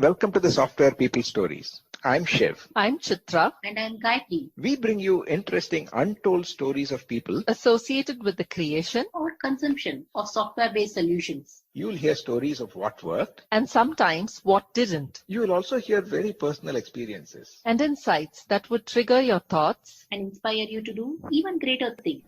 Welcome to the Software People Stories. I'm Shiv. I'm Chitra. And I'm Gayatri. We bring you interesting, untold stories of people Associated with the creation Or consumption of software-based solutions. You'll hear stories of what worked, and sometimes what didn't, you will also hear very personal experiences. and insights that would trigger your thoughts And inspire you to do even greater things.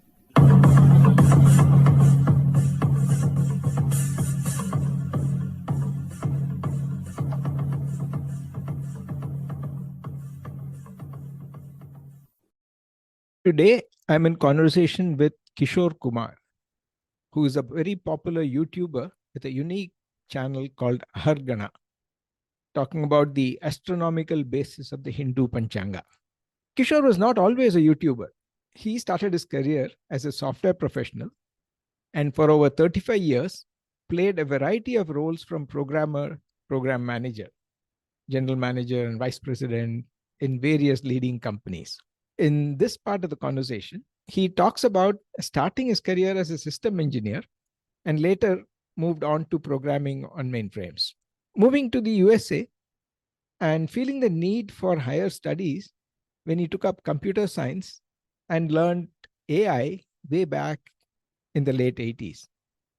Today, I'm in conversation with Kishore Kumar, who is a very popular YouTuber with a unique channel called Hargana, talking about the astronomical basis of the Hindu Panchanga. Kishore was not always a YouTuber. He started his career as a software professional and for over 35 years played a variety of roles from programmer, program manager, general manager, and vice president in various leading companies. In this part of the conversation, he talks about starting his career as a system engineer and later moved on to programming on mainframes. Moving to the USA and feeling the need for higher studies when he took up computer science and learned AI way back in the late 80s.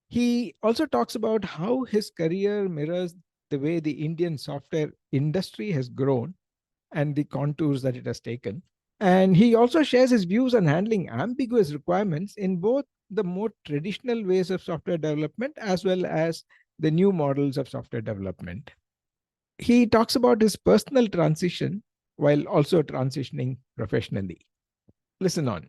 He also talks about how his career mirrors the way the Indian software industry has grown and the contours that it has taken. And he also shares his views on handling ambiguous requirements in both the more traditional ways of software development as well as the new models of software development. He talks about his personal transition while also transitioning professionally. Listen on.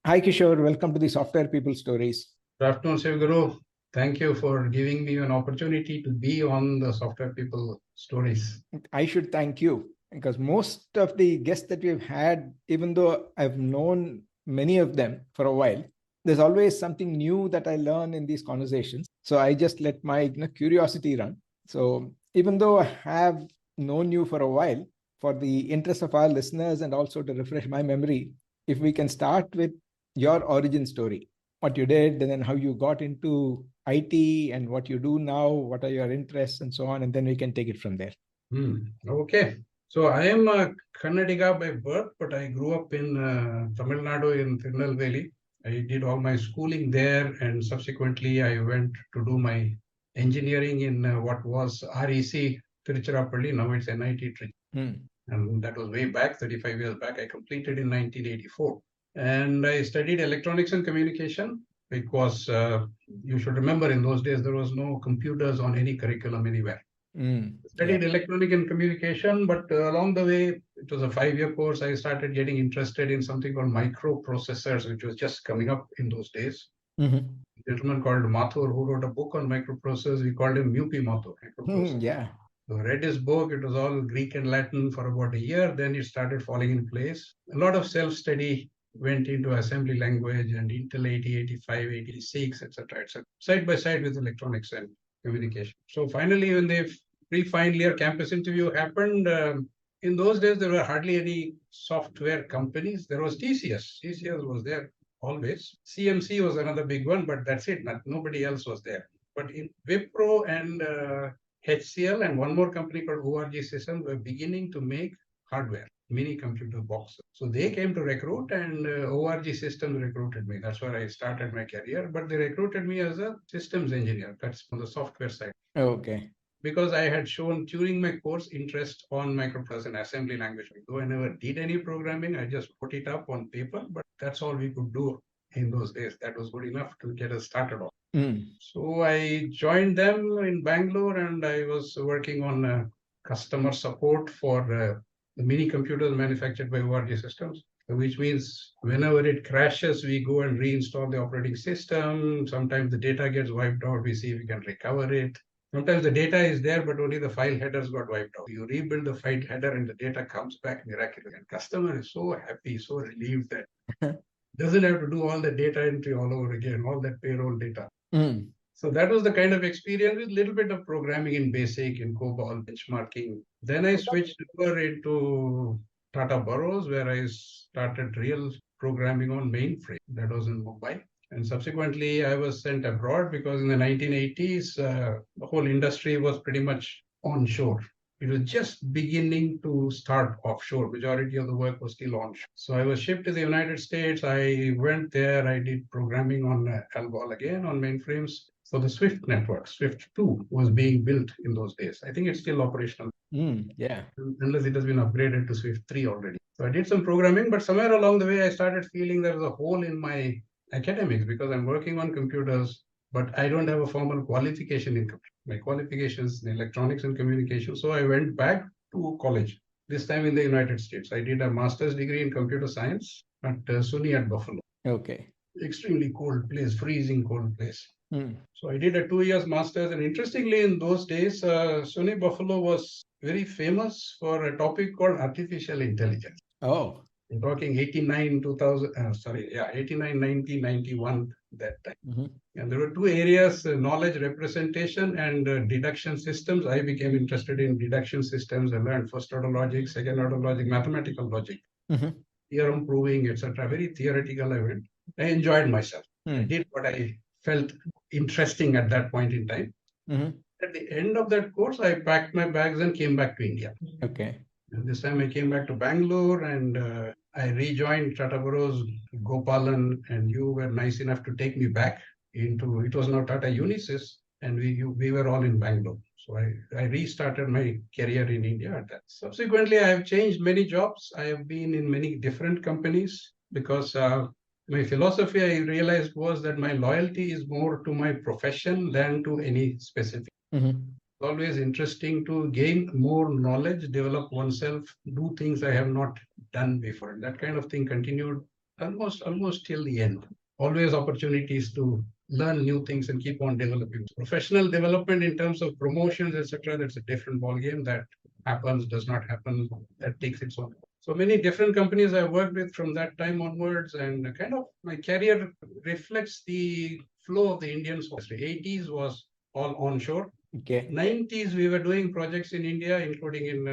Hi, Kishore. Welcome to the Software People Stories. Good afternoon, Sivaguru. Thank you for giving me an opportunity to be on the Software People Stories. I should thank you because most of the guests that we've had, even though I've known many of them for a while, there's always something new that I learn in these conversations. So I just let my curiosity run. So even though I have known you for a while, for the interest of our listeners and also to refresh my memory, if we can start with your origin story, what you did and then how you got into IT and what you do now, what are your interests and so on, and then we can take it from there. Okay. So I am a Kannadiga by birth, but I grew up in Tamil Nadu in Tirunelveli. I did all my schooling there and subsequently I went to do my engineering in what was REC Tiruchirappalli, now it's NIT Trichy. And that was way back, 35 years back. I completed in 1984. And I studied electronics and communication because you should remember in those days, there was no computers on any curriculum anywhere. Studied electronic and communication, but along the way, it was a 5-year course. I started getting interested in something called microprocessors, which was just coming up in those days. A gentleman called Mathur, who wrote a book on microprocessors, we called him Mupi Mathur. So I read his book. It was all Greek and Latin for about a year. Then it started falling in place. A lot of self-study went into assembly language and Intel 80, 85, 86, etc., side by side with electronics and communication. So finally, when the pre-final year campus interview happened, in those days, there were hardly any software companies. There was TCS. TCS was there always. CMC was another big one, but that's it. Nobody else was there. But in Wipro and HCL and one more company called ORG Systems were beginning to make hardware, mini computer boxes. So they came to recruit and ORG Systems recruited me. That's where I started my career. But they recruited me as a systems engineer. That's on the software side. Okay. Because I had shown during my course interest on microprocessor and assembly language. Though I never did any programming, I just put it up on paper, but that's all we could do in those days. That was good enough to get us started off. So I joined them in Bangalore and I was working on customer support for the mini computers manufactured by ORG Systems, which means whenever it crashes, we go and reinstall the operating system. Sometimes the data gets wiped out. We see if we can recover it. Sometimes the data is there, but only the file headers got wiped out. You rebuild the file header and the data comes back miraculously. And customer is so happy, so relieved that doesn't have to do all the data entry all over again, all that payroll data. So that was the kind of experience with a little bit of programming in BASIC, in COBOL, benchmarking. Then I switched over into Tata Burroughs, where I started real programming on mainframe. That was in Mumbai. And subsequently, I was sent abroad because in the 1980s, the whole industry was pretty much onshore. It was just beginning to start offshore. Majority of the work was still onshore. So I was shipped to the United States. I went there. I did programming on ALGOL again on mainframes. So the Swift network, Swift 2, was being built in those days. I think it's still operational. Yeah. Unless it has been upgraded to Swift 3 already. So I did some programming, but somewhere along the way, I started feeling there was a hole in my academics because I'm working on computers, but I don't have a formal qualification in computer. My qualifications in electronics and communication. So I went back to college, this time in the United States. I did a master's degree in computer science at SUNY at Buffalo. Okay. Extremely cold place, freezing cold place. Hmm. So I did a 2 years master's, and interestingly, in those days, SUNY Buffalo was very famous for a topic called artificial intelligence. Oh. I'm talking 89, 2000, 89, 90, 91, that time. Mhm. And there were two areas, knowledge representation and deduction systems. I became interested in deduction systems. I learned first order logic, second order logic, mathematical logic, Mhm. theorem proving, etc. Very theoretical I went. I enjoyed myself. I Hmm. did what I felt interesting at that point in time. Mhm. At the end of that course, I packed my bags and came back to India. Okay. And this time I came back to Bangalore, and I rejoined Tata Bros, Gopalan, and you were nice enough to take me back into, it was now Tata Unisys, and we were all in Bangalore. So I restarted my career in India at that. Subsequently, I have changed many jobs. I have been in many different companies because my philosophy, I realized, was that my loyalty is more to my profession than to any specific. Mhm. Always interesting to gain more knowledge, develop oneself, do things I have not done before. That kind of thing continued almost till the end. Always opportunities to learn new things and keep on developing. Professional development in terms of promotions, etc., that's a different ballgame. That happens, does not happen, that takes its own. So many different companies I worked with from that time onwards, and kind of my career reflects the flow of the Indian industry. 80s was all onshore. Okay. 90s, we were doing projects in India, including in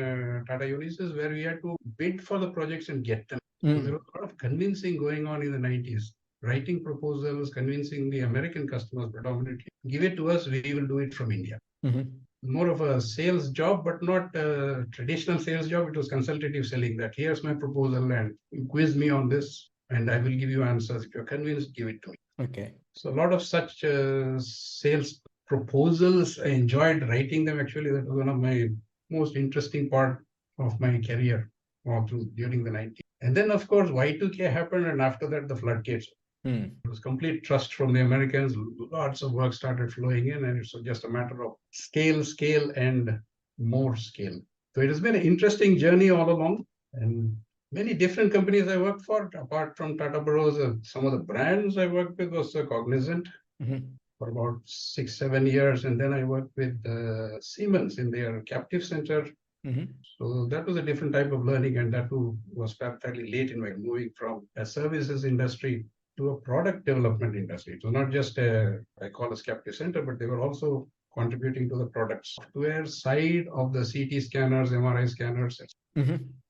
Tata Unisys, where we had to bid for the projects and get them. So there was a lot of convincing going on in the 90s, writing proposals, convincing the American customers predominantly, give it to us, we will do it from India. Mhm. More of a sales job, but not a traditional sales job. It was consultative selling, that here's my proposal and quiz me on this, and I will give you answers. If you're convinced, give it to me. Okay. So a lot of such sales proposals. I enjoyed writing them. Actually, that was one of my most interesting part of my career during the 90s. And then, of course, Y2K happened, and after that, the floodgates. It was complete trust from the Americans. Lots of work started flowing in, and it's just a matter of scale, and more scale. So it has been an interesting journey all along, and many different companies I worked for. Apart from Tata Bros, some of the brands I worked with was Cognizant for about 6-7 years, and then I worked with Siemens in their captive center. So that was a different type of learning, and that too was fairly late in my moving from a services industry to a product development industry. It was not just I call a captive center, but they were also contributing to the product software side of the CT scanners, MRI scanners,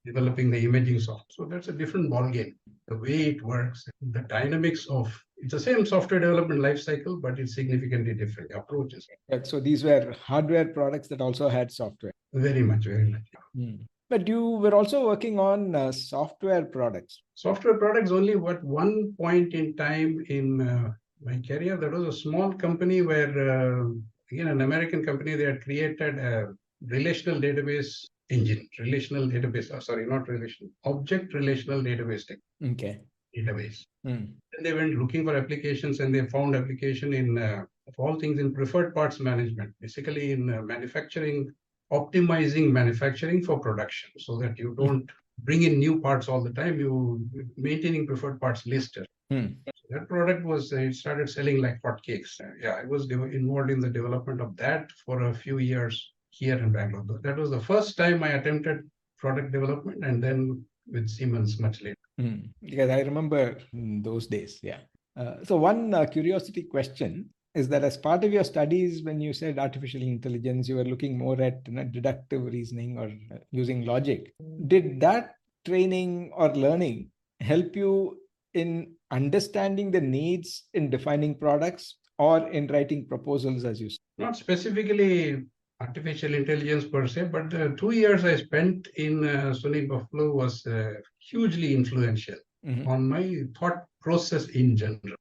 developing the imaging software. So that's a different ballgame. The way it works, the dynamics of it's the same software development life cycle, but it's significantly different approaches. So these were hardware products that also had software. Very much. But you were also working on software products. Software products only at one point in time in my career. There was a small company where, again, an American company, they had created a relational database engine, object relational database database. And they went looking for applications, and they found application in, of all things, in preferred parts management, basically in manufacturing, optimizing manufacturing for production, so that you don't bring in new parts all the time, you maintaining preferred parts list. So that product was, it started selling like hotcakes. I was involved in the development of that for a few years here in Bangalore. That was the first time I attempted product development, and then with Siemens much later. Because I remember those days. So one curiosity question is that as part of your studies, when you said artificial intelligence, you were looking more at deductive reasoning or using logic. Did that training or learning help you in understanding the needs in defining products or in writing proposals, as you said? Not specifically artificial intelligence per se, but the 2 years I spent in SUNY Buffalo was hugely influential on my thought process in general.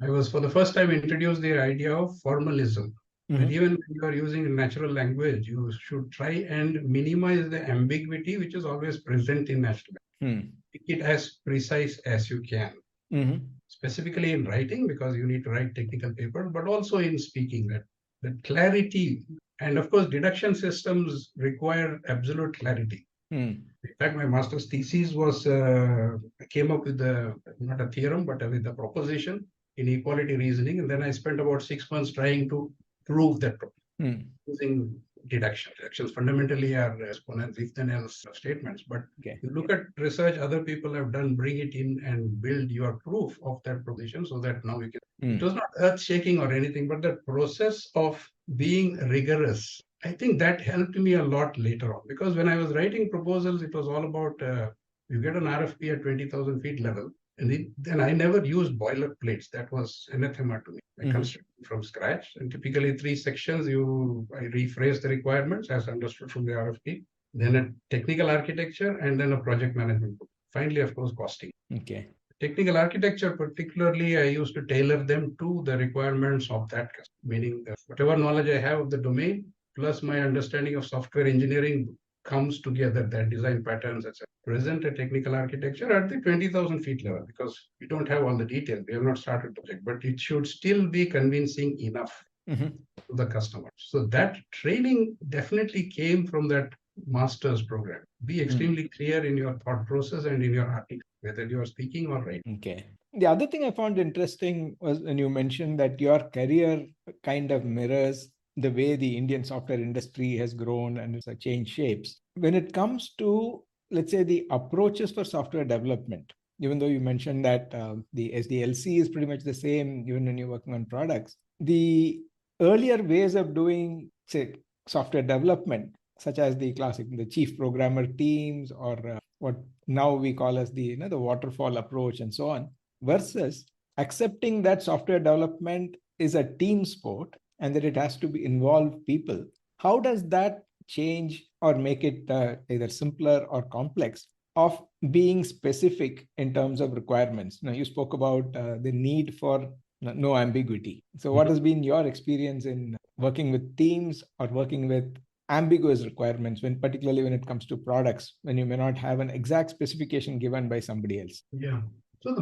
I was for the first time introduced the idea of formalism. That even when you are using natural language, you should try and minimize the ambiguity which is always present in natural language. Make it as precise as you can. Specifically in writing, because you need to write technical papers, but also in speaking, that clarity. And of course, deduction systems require absolute clarity. In fact, my master's thesis was I came up with not a theorem, but with a proposition in equality reasoning. And then I spent about 6 months trying to prove that using deduction. Deductions fundamentally are exponents, if then else statements. But you look at research other people have done, bring it in and build your proof of that proposition so that now we can. It was not earth shaking or anything, but the process of being rigorous, I think that helped me a lot later on, because when I was writing proposals, it was all about you get an RFP at 20,000 feet level. And then I never used boilerplates. That was anathema to me. I constructed from scratch. And typically 3 sections, I rephrase the requirements as understood from the RFP, then a technical architecture, and then a project management book. Finally, of course, costing. Technical architecture, particularly, I used to tailor them to the requirements of that customer, meaning that whatever knowledge I have of the domain, plus my understanding of software engineering comes together, that design patterns, etc. Present a technical architecture at the 20,000 feet level, because we don't have all the details. We have not started the project, but it should still be convincing enough to the customer. So that training definitely came from that master's program. Be extremely clear in your thought process and in your article, whether you are speaking or writing. The other thing I found interesting was when you mentioned that your career kind of mirrors the way the Indian software industry has grown and it's changed shapes. When it comes to, let's say, the approaches for software development, even though you mentioned that the SDLC is pretty much the same, even when you're working on products, the earlier ways of doing, say, software development, such as the chief programmer teams, or what now we call as the waterfall approach and so on, versus accepting that software development is a team sport and that it has to involve people. How does that change or make it either simpler or complex of being specific in terms of requirements? Now, you spoke about the need for no ambiguity. So what has been your experience in working with teams or working with ambiguous requirements, particularly when it comes to products, when you may not have an exact specification given by somebody else? Yeah. So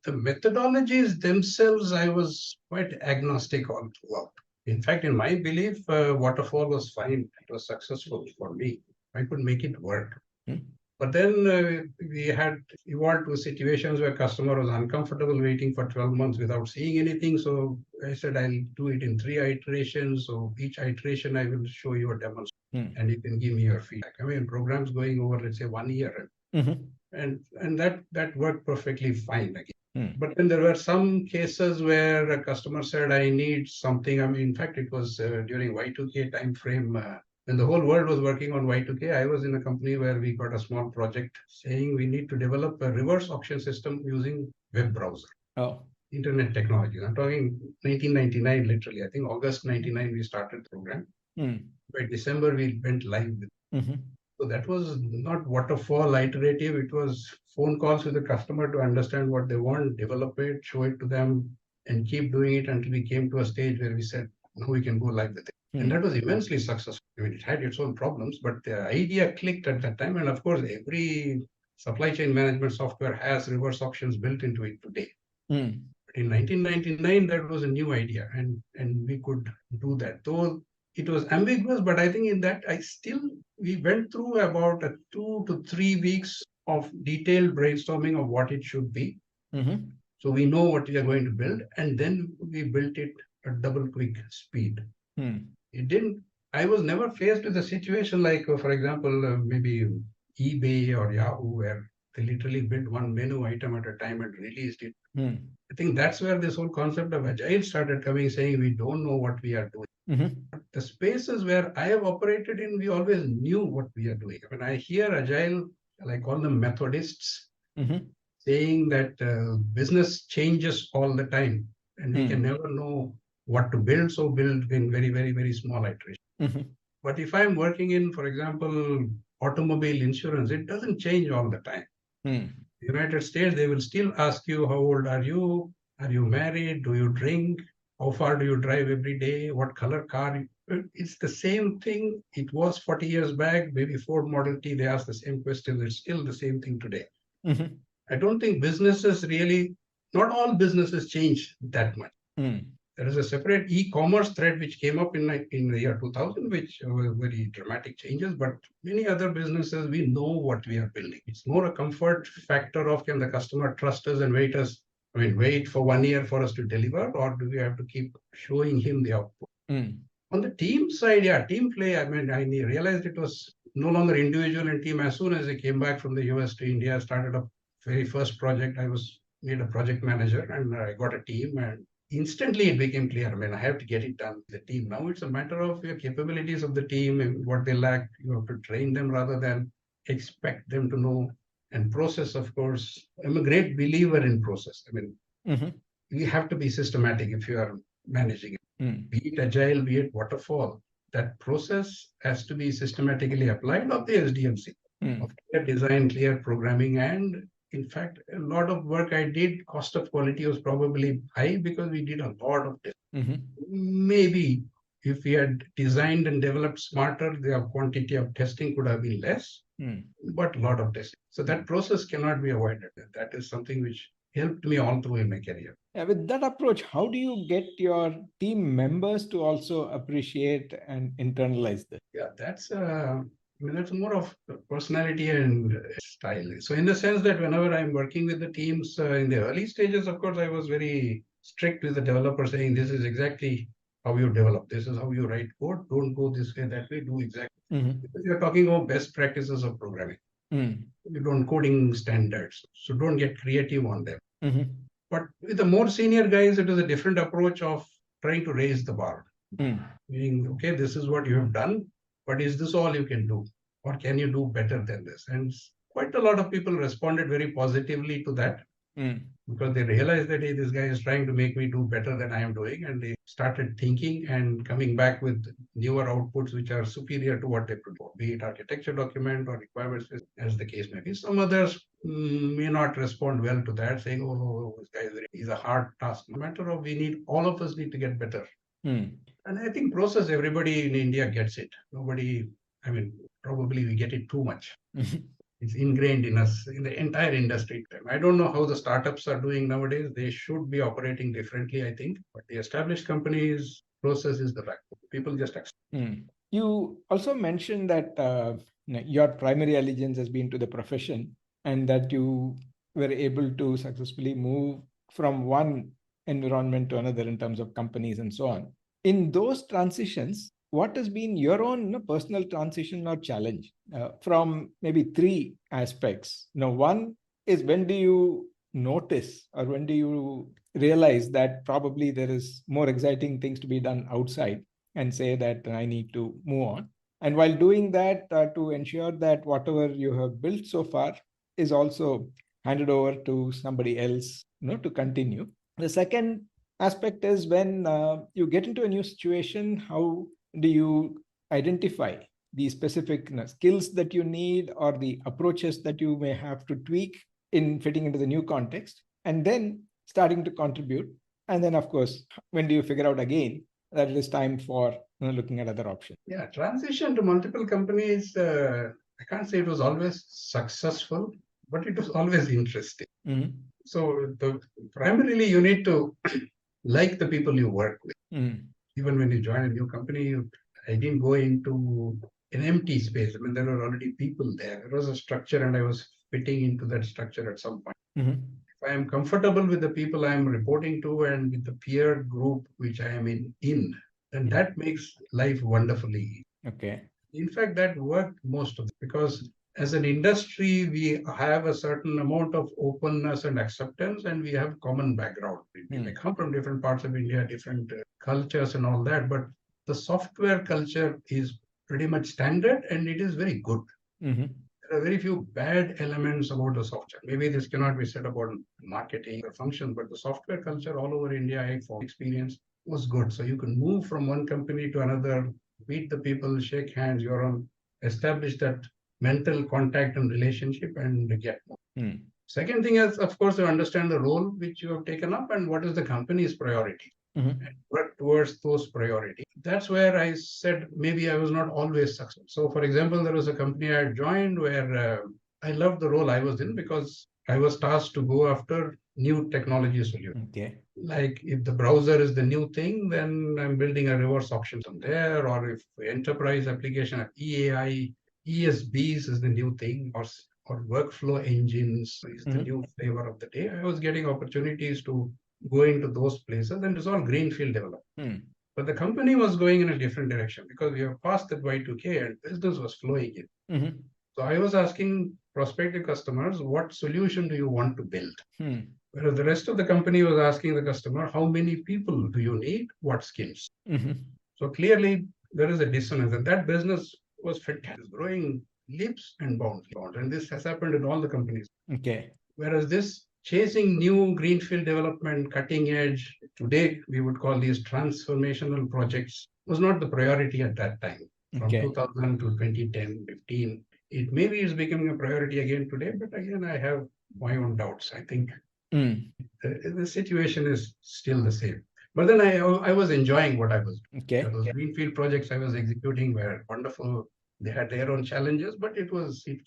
the methodologies themselves, I was quite agnostic all throughout. In fact, in my belief, waterfall was fine. It was successful for me. I could make it work. But then we had evolved to situations where customer was uncomfortable waiting for 12 months without seeing anything. So I said, I'll do it in 3 iterations. So each iteration, I will show you a demonstration and you can give me your feedback. I mean, programs going over, let's say, 1 year. And that worked perfectly fine again. But then there were some cases where a customer said, I need something. I mean, in fact, it was during Y2K timeframe. When the whole world was working on Y2K, I was in a company where we got a small project saying we need to develop a reverse auction system using web browser. Internet technology. I'm talking 1999, literally. I think August 99, we started the program. By December, we went live with it. So that was not waterfall iterative. It was phone calls with the customer to understand what they want, develop it, show it to them, and keep doing it until we came to a stage where we said, now we can go live with it. And that was immensely successful. I mean, it had its own problems, but the idea clicked at that time. And of course, every supply chain management software has reverse auctions built into it today. But in 1999, that was a new idea, and we could do that. Though it was ambiguous, but I think in that we went through about 2 to 3 weeks of detailed brainstorming of what it should be. So we know what we are going to build, and then we built it at double quick speed. I was never faced with a situation like, for example, maybe eBay or Yahoo, where they literally built one menu item at a time and released it. I think that's where this whole concept of agile started coming, saying we don't know what we are doing. The spaces where I have operated in, we always knew what we are doing. When I hear agile, I call them methodists, saying that business changes all the time and we can never know what to build, so build in very, very, very small iterations. But if I'm working in, for example, automobile insurance, it doesn't change all the time. United States, they will still ask you, how old are you? Are you married? Do you drink? How far do you drive every day? What color car? It's the same thing. It was 40 years back, maybe Ford Model T, they asked the same question. It's still the same thing today. I don't think businesses really, not all businesses change that much. There is a separate e-commerce thread which came up in the year 2000, which were very dramatic changes. But many other businesses, we know what we are building. It's more a comfort factor of, can the customer trust us and wait for 1 year for us to deliver, or do we have to keep showing him the output? On the team side, team play, I realized it was no longer individual and team. As soon as I came back from the US to India, I started a very first project. I was made a project manager and I got a team, and instantly it became clear. I have to get it done with the team. Now it's a matter of your capabilities of the team and what they lack. You have to train them rather than expect them to know. And process, of course, I'm a great believer in process. You have to be systematic if you are managing it. Be it agile, be it waterfall. That process has to be systematically applied of the SDMC, of clear design, clear programming. And in fact, a lot of work I did, cost of quality was probably high because we did a lot of testing. Maybe if we had designed and developed smarter, the quantity of testing could have been less, but a lot of testing. So that process cannot be avoided. That is something which helped me all through in my career. With that approach, how do you get your team members to also appreciate and internalize this? That's more of personality and style. So in the sense that whenever I'm working with the teams in the early stages, of course, I was very strict with the developer, saying this is exactly how you develop. This is how you write code. Don't go this way, that way. Do exactly. Because you're talking about best practices of programming. You don't coding standards. So don't get creative on them. But with the more senior guys, it is a different approach of trying to raise the bar. Meaning, okay, this is what you have done, but is this all you can do? Or can you do better than this? And quite a lot of people responded very positively to that because they realized that, hey, this guy is trying to make me do better than I am doing. And they started thinking and coming back with newer outputs which are superior to what they produce, be it architecture document or requirements, as the case may be. Some others may not respond well to that, saying, oh, this guy is a hard task. No matter of, all of us need to get better. And I think process, everybody in India gets it. Nobody, probably we get it too much. It's ingrained in us, in the entire industry. I don't know how the startups are doing nowadays. They should be operating differently, I think. But the established companies, process is the fact. People just accept. You also mentioned that your primary allegiance has been to the profession and that you were able to successfully move from one environment to another in terms of companies and so on. In those transitions, what has been your own personal transition or challenge from maybe three aspects? One is, when do you notice or when do you realize that probably there is more exciting things to be done outside and say that I need to move on? And while doing that, to ensure that whatever you have built so far is also handed over to somebody else, to continue. The second aspect is when you get into a new situation, how do you identify the specific skills that you need or the approaches that you may have to tweak in fitting into the new context, and then starting to contribute? And then, of course, when do you figure out again that it is time for looking at other options? Transition to multiple companies, I can't say it was always successful, but it was always interesting. So primarily you need to like the people you work with. Even when you join a new company, I didn't go into an empty space. There were already people there. There was a structure and I was fitting into that structure at some point. If I am comfortable with the people I am reporting to and with the peer group which I am in, then that makes life wonderfully easy. Okay. In fact, that worked most of it because as an industry, we have a certain amount of openness and acceptance, and we have common background. We may come from different parts of India, different cultures and all that, but the software culture is pretty much standard and it is very good. There are very few bad elements about the software. Maybe this cannot be said about marketing or function, but the software culture all over India, from experience, was good. So you can move from one company to another meet the people, shake hands, you're on, establish that mental contact and relationship and get more. Hmm. Second thing is, of course, you understand the role which you have taken up and what is the company's priority. Mhm. And work towards those priorities. That's where I said maybe I was not always successful. So, for example, there was a company I had joined where I loved the role I was in because I was tasked to go after new technology solutions. Okay. Like if the browser is the new thing, then I'm building a reverse auction from there. Or if enterprise application of EAI, ESBs is the new thing, or workflow engines is the new flavor of the day. I was getting opportunities to go into those places, and it's all greenfield development. Hmm. But the company was going in a different direction because we have passed that Y2K and business was flowing in. Mhm. So I was asking prospective customers, what solution do you want to build? Hmm. Whereas the rest of the company was asking the customer, how many people do you need? What skills? Mhm. So clearly there is a dissonance, and that business was fantastic, growing leaps and bounds. And this has happened in all the companies. Okay. Whereas this chasing new greenfield development, cutting edge, today we would call these transformational projects, was not the priority at that time. From Okay. 2000 to 2010, 15, it maybe is becoming a priority again today, but again, I have my own doubts. I think Hmm. the situation is still the same. But then I was enjoying what I was doing. Okay. Those greenfield projects I was executing were wonderful. They had their own challenges, but it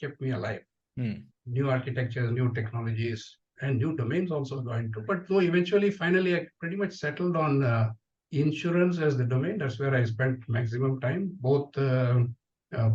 kept me alive. Hmm. New architectures, new technologies, and new domains also going to. But though eventually, finally, I pretty much settled on insurance as the domain. That's where I spent maximum time, both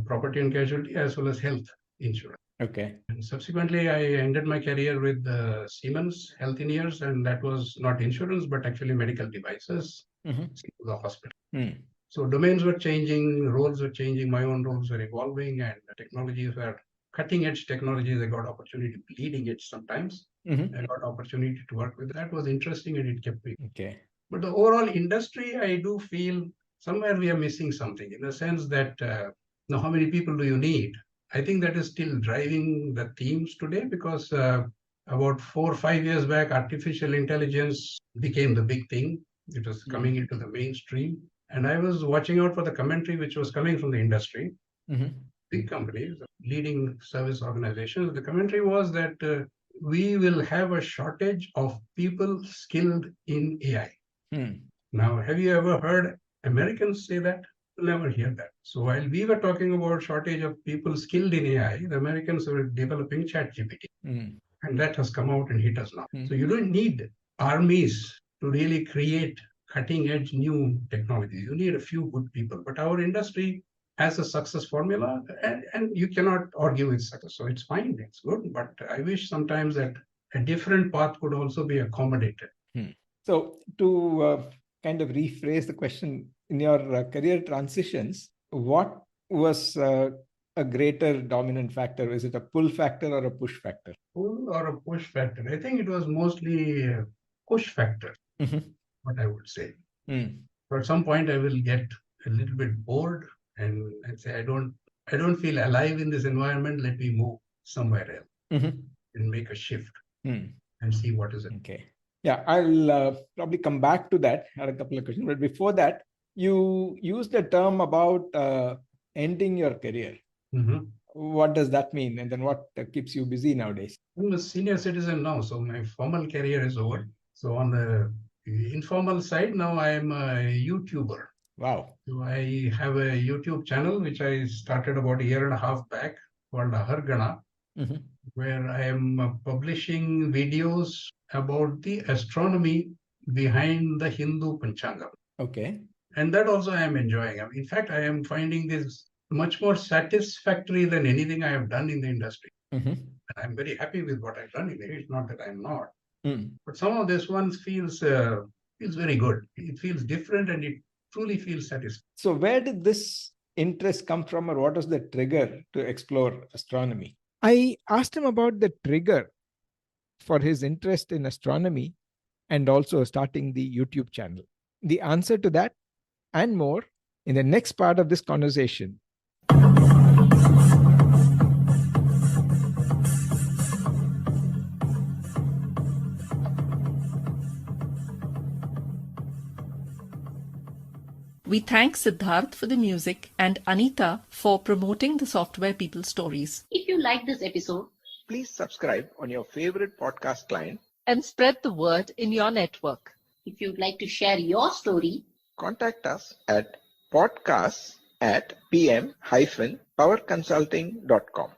property and casualty as well as health insurance. Okay. And subsequently, I ended my career with Siemens Healthineers, and that was not insurance, but actually medical devices Mhm. to the hospital. Hmm. So domains were changing, roles were changing, my own roles were evolving, and the technologies were cutting edge technologies. I got opportunity bleeding edge sometimes. Mhm. I got opportunity to work with that. Was interesting and it kept me. Okay. But the overall industry, I do feel somewhere we are missing something in the sense that now how many people do you need? I think that is still driving the themes today because about 4 or 5 years back, artificial intelligence became the big thing. It was coming into the mainstream. And I was watching out for the commentary which was coming from the industry, Mhm. big companies, leading service organizations. The commentary was that we will have a shortage of people skilled in AI. Hmm. Now, have you ever heard Americans say that? Never hear that. So while we were talking about shortage of people skilled in AI, the Americans were developing ChatGPT, Hmm. and that has come out and hit us now. Hmm. So you don't need armies to really create cutting edge new technology. You need a few good people, but our industry has a success formula, and you cannot argue with success. So it's fine, it's good, but I wish sometimes that a different path could also be accommodated. So to kind of rephrase the question, in your career transitions, what was a greater dominant factor? Is it a pull factor or a push factor? Pull or a push factor? I think it was mostly a push factor, Mhm. what I would say. Hmm. So at some point, I will get a little bit bored and say, I don't feel alive in this environment. Let me move somewhere else Mhm. and make a shift Hmm. and see what is it. Okay. Yeah, I'll probably come back to that. I had a couple of questions, but before that, you used a term about ending your career. Mhm. What does that mean? And then what keeps you busy nowadays? I'm a senior citizen now, so my formal career is over. So on the informal side, now I'm a YouTuber. Wow. So I have a YouTube channel which I started about a year and a half back called Hargana, Mhm. where I am publishing videos about the astronomy behind the Hindu Panchanga. Okay. And that also I am enjoying. In fact, I am finding this much more satisfactory than anything I have done in the industry. Mhm. I'm very happy with what I've done in it. It's not that I'm not. Hmm. But some of this one feels very good. It feels different and it truly feels satisfying. So where did this interest come from, or what was the trigger to explore astronomy? I asked him about the trigger for his interest in astronomy and also starting the YouTube channel. The answer to that and more in the next part of this conversation. We thank Siddharth for the music and Anita for promoting the Software People stories. If you like this episode, Please subscribe on your favorite podcast client. And spread the word in your network. if you'd like to share your story, Contact us at podcasts@pm-powerconsulting.com.